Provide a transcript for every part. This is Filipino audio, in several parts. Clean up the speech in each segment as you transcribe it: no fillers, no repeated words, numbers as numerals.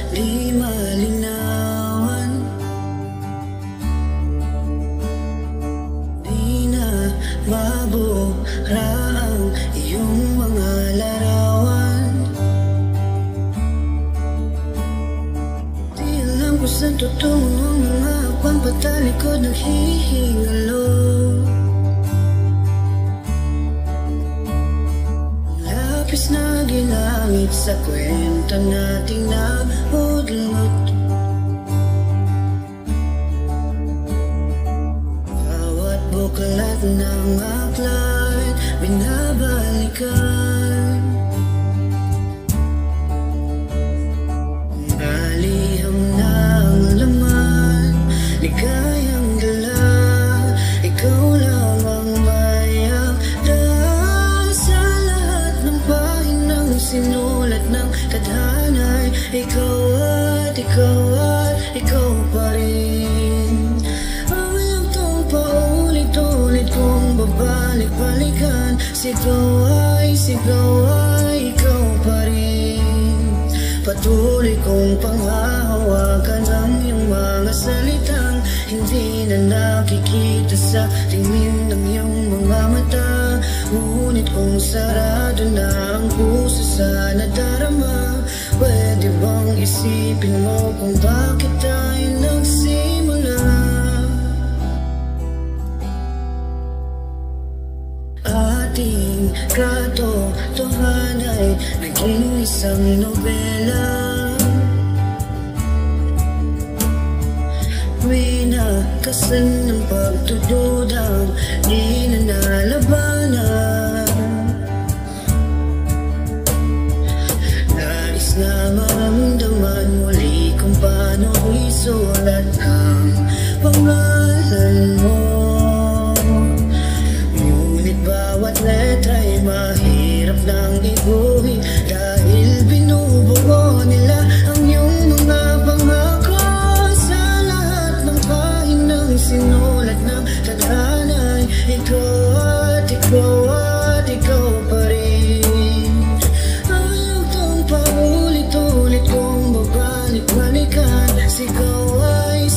Di malinawan, di na mabura ang iyong mga larawan. Di alam kung saan tutungo ang mga pampatalikod naghihingalo. Lapis na ginamit sa kwento nating nahudlot. Bawat buklat ng aklat binabalikan. Naliham na ang laman, ligayang dala. Ikaw lang ang mayakda sa lahat ng pahinang sinulat ng tadhana'y ikaw at ikaw at ikaw pa rin. Ang yugtong paulit-ulit kong babalik-balikan. Sigaw ay ikaw pa rin. Patuloy kong panghahawakan ang iyong mga salitang hindi na nakikita sa tingin ng iyong mga mata. Ngunit kung sarado na ang puso sa nadarama, pwede bang isipin mo kung bakit tayo nagsimula? Ating katotohanan ay naging isang nobela. Winakasan ng pagtutudang di na nalabanan. Nais na maramdaman muli kung paano isulat ang pangalan mo. Ngunit bawat letra'y mahirap nang iguhin dahil binubuo nila ang iyong mga pangako. Sinulat ng tadhana'y ikaw at ikaw pa rin. Ang yugtong paulit-ulit kong babalik-balikan. Sigaw ay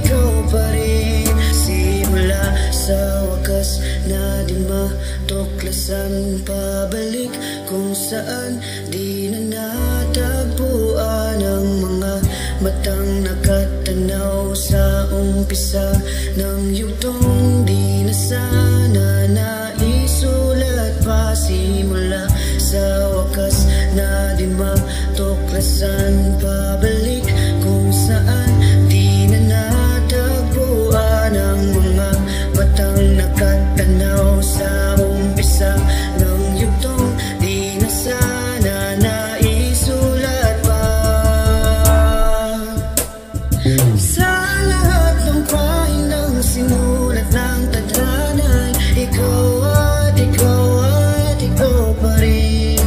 ikaw pa rin. Simula sa wakas na di matuklasan, pabalik kung saan di na natagpuan ang mga matang nakatanaw sa umpisa ng yugtong di na sana naisulat pa. Simula sa wakas na di matuklasan, pabalik kung saan di na natagpuan ang mga matang nakatanaw sa umpisa ng yugtong di na sana naisulat pa. Sa lahat ng pahinang sinulat ng tadhana'y ikaw at ikaw pa rin.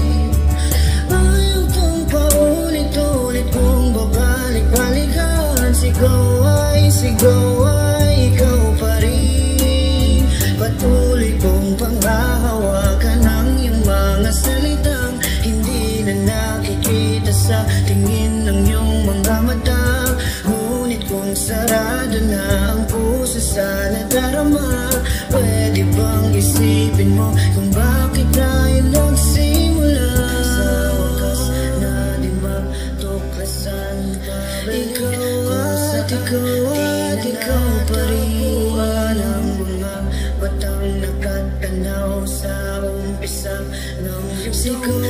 Ang yugtong paulit-ulit kong babalik-balikan. Sigaw ay ikaw pa rin. Patuloy kong panghahawakan ang iyong mga salitang hindi na nakikita sa tingin ng iyong mga mata. Ngunit kung sarado na ang puso sa nadarama, pwede bang isipin mo kung bakit tayo nagsimula? Sa wakas na di matuklasan, ikaw at ikaw pa rin. Ang mga batang nakatanaw sa umpisa ng yugtong